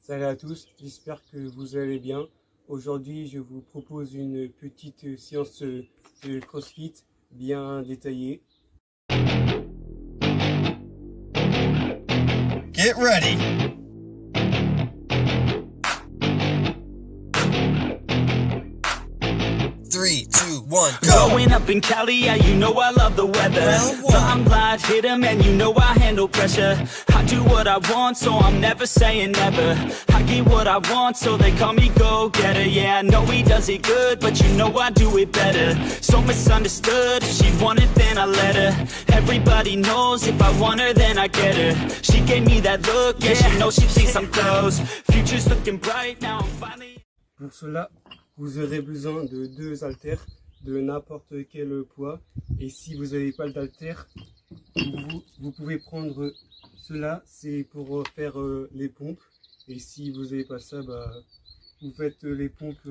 Salut à tous, j'espère que vous allez bien. Aujourd'hui, je vous propose une petite séance de CrossFit bien détaillée. Get ready. 3, 2, 1, go. Growing up in Cali, yeah, you know I love the weather. Limelight hit 'em and you know I handle pressure. I do what I want, so I'm never saying never. I get what I want, so they call me go-getter. Yeah, I know he does it good, but you know I do it better. So misunderstood, if she wanted then I let her. Everybody knows if I want her then I get her. She gave me that look, yeah, she knows she thinks I'm close. Future's looking bright, now I'm finally... Pour cela, vous aurez besoin de 2 haltères de n'importe quel poids. Et si vous n'avez pas d'haltères, vous pouvez prendre cela, c'est pour faire les pompes. Et si vous n'avez pas ça, vous faites les pompes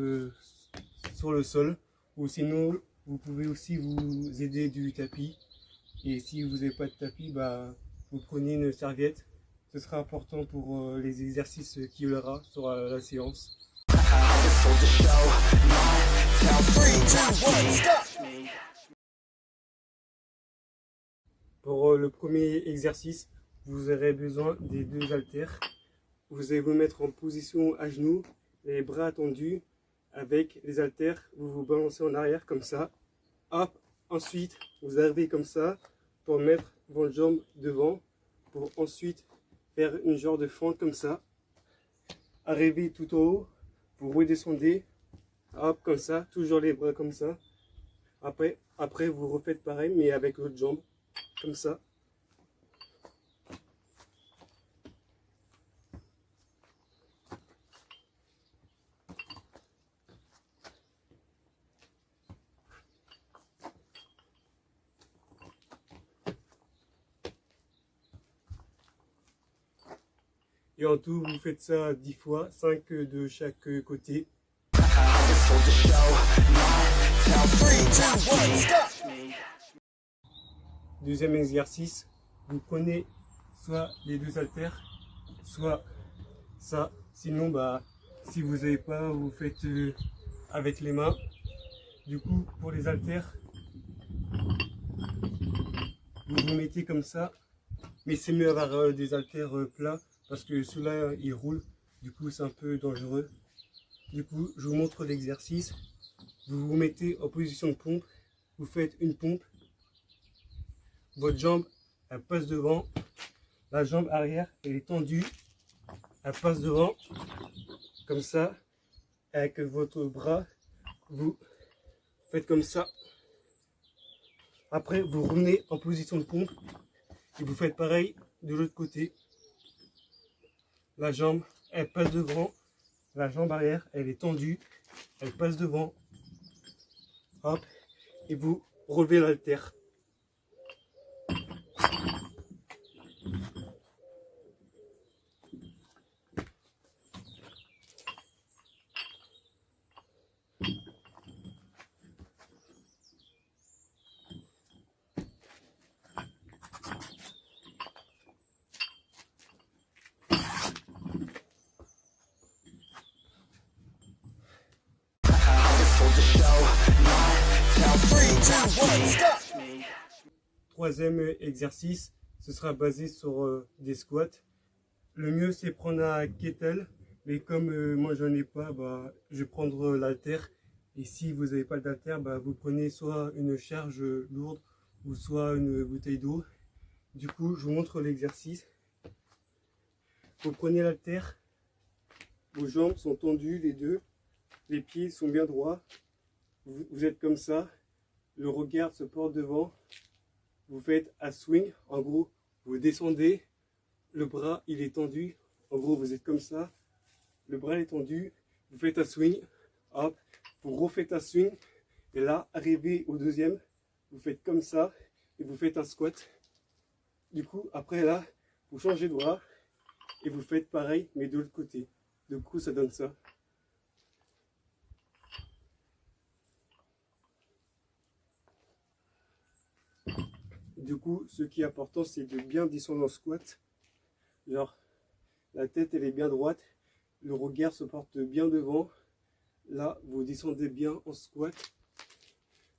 sur le sol. Ou sinon, vous pouvez aussi vous aider du tapis. Et si vous n'avez pas de tapis, vous prenez une serviette. Ce sera important pour les exercices qu'il y aura sur la séance. 3, 2, 1, stop. Pour le premier exercice, vous aurez besoin des 2 haltères. Vous allez vous mettre en position à genoux, les bras tendus. Avec les haltères, vous vous balancez en arrière comme ça. Hop, ensuite, vous arrivez comme ça pour mettre votre jambe devant. Pour ensuite faire une genre de fente comme ça. Arrivez tout en haut, vous redescendez. Hop, comme ça, toujours les bras comme ça. Après vous refaites pareil, mais avec l'autre jambe, comme ça. Et en tout, vous faites ça 10 fois, 5 de chaque côté. 3, 2, 1, stop. Deuxième exercice, vous prenez soit les 2 haltères, soit ça. Sinon, si vous n'avez pas, vous faites avec les mains. Du coup, pour les haltères, vous vous mettez comme ça. Mais c'est mieux d'avoir des haltères plats parce que ceux-là, ils roulent. Du coup, c'est un peu dangereux. Du coup, je vous montre l'exercice. Vous vous mettez en position de pompe. Vous faites une pompe. Votre jambe, elle passe devant. La jambe arrière, elle est tendue. Elle passe devant. Comme ça. Avec votre bras, vous faites comme ça. Après, vous revenez en position de pompe. Et vous faites pareil de l'autre côté. La jambe, elle passe devant. La jambe arrière, elle est tendue. Elle passe devant. Hop. Et vous relevez l'haltère. Troisième exercice, ce sera basé sur des squats. Le mieux c'est prendre un kettle, mais comme moi j'en ai pas, je vais prendre l'haltère. Et si vous n'avez pas d'haltère, vous prenez soit une charge lourde ou soit une bouteille d'eau. Du coup, je vous montre l'exercice. Vous prenez l'haltère, vos jambes sont tendues les deux, les pieds sont bien droits. Vous êtes comme ça, le regard se porte devant. Vous faites un swing, en gros, vous descendez, le bras il est tendu, en gros vous êtes comme ça, le bras est tendu, vous faites un swing, hop, vous refaites un swing, et là, arrivé au deuxième, vous faites comme ça, et vous faites un squat. Du coup, après là, vous changez de bras, et vous faites pareil, mais de l'autre côté. Du coup, ça donne ça. Du coup, ce qui est important, c'est de bien descendre en squat. Genre, la tête, elle est bien droite. le regard se porte bien devant. Là, vous descendez bien en squat,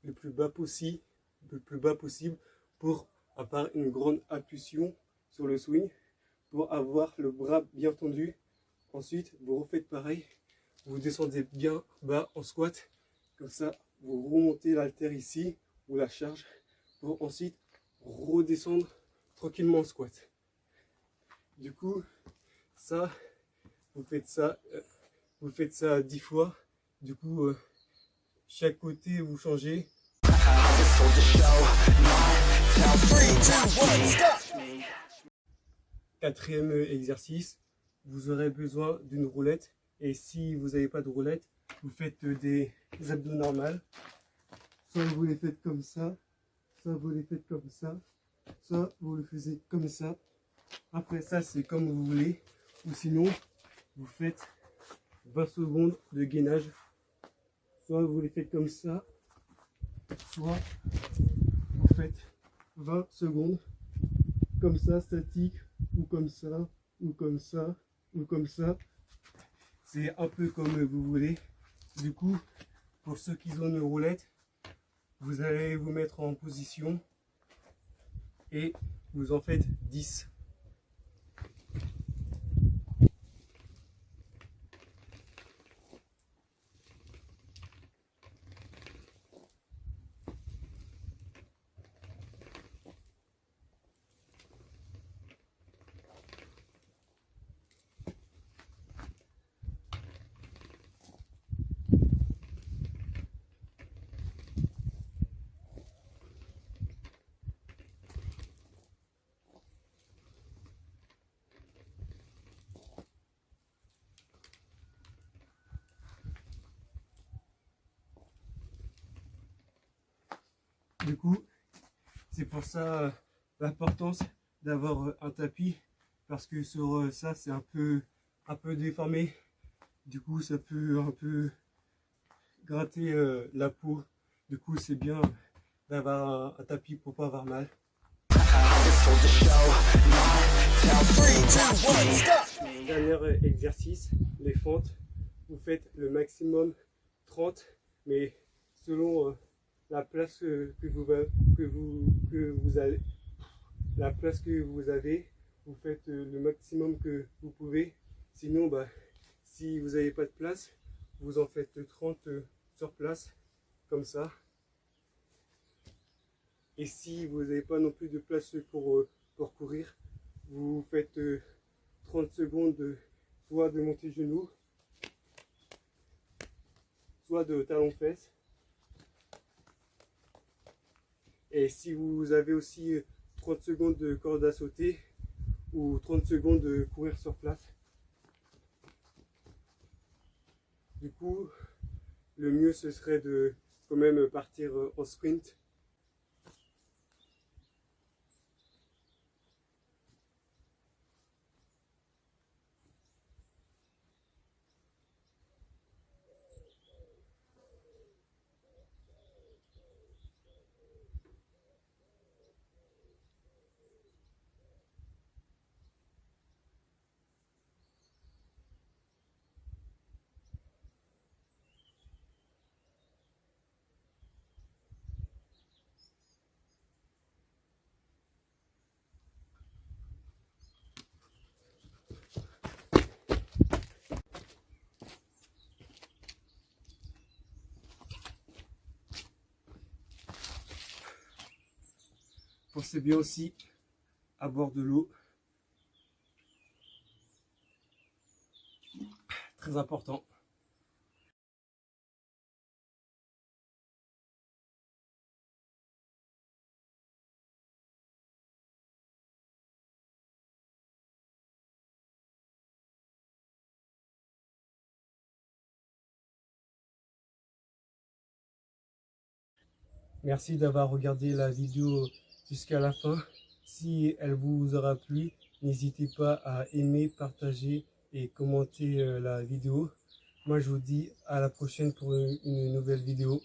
le plus bas possible pour avoir une grande impulsion sur le swing, pour avoir le bras bien tendu. Ensuite, vous refaites pareil, vous descendez bien bas en squat, comme ça, vous remontez l'haltère ici, ou la charge, pour ensuite redescendre tranquillement en squat. Du coup, ça, vous faites ça 10 fois. Du coup, chaque côté, vous changez. 3, 2, 1, stop! Quatrième exercice, vous aurez besoin d'une roulette. Et si vous n'avez pas de roulette, vous faites des abdos normales. Soit vous les faites comme ça, soit vous les faites comme ça, soit vous le faites comme ça. Après ça, c'est comme vous voulez. Ou sinon, vous faites 20 secondes de gainage. Soit vous les faites comme ça, soit vous faites 20 secondes comme ça, statique, ou comme ça, ou comme ça, ou comme ça. C'est un peu comme vous voulez. Du coup, pour ceux qui ont une roulette, vous allez vous mettre en position et vous en faites 10. Du coup, c'est pour ça l'importance d'avoir un tapis, parce que sur ça c'est un peu déformé. Du coup, ça peut un peu gratter la peau. Du coup, c'est bien d'avoir un tapis pour pas avoir mal. 3, 2, 1, stop! Dernier exercice, les fentes. Vous faites le maximum 30, mais selon la place que vous avez, vous faites le maximum que vous pouvez. Sinon, si vous n'avez pas de place, vous en faites 30 sur place, comme ça. Et si vous n'avez pas non plus de place pour courir, vous faites 30 secondes soit de montée genou, soit de talon-fesse. Et si vous avez aussi 30 secondes de corde à sauter ou 30 secondes de courir sur place. Du coup, le mieux ce serait de quand même partir en sprint. Pensez bien aussi à boire de l'eau. Très important. Merci d'avoir regardé la vidéo jusqu'à la fin. Si elle vous aura plu, n'hésitez pas à aimer, partager et commenter la vidéo. Moi, je vous dis à la prochaine pour une nouvelle vidéo.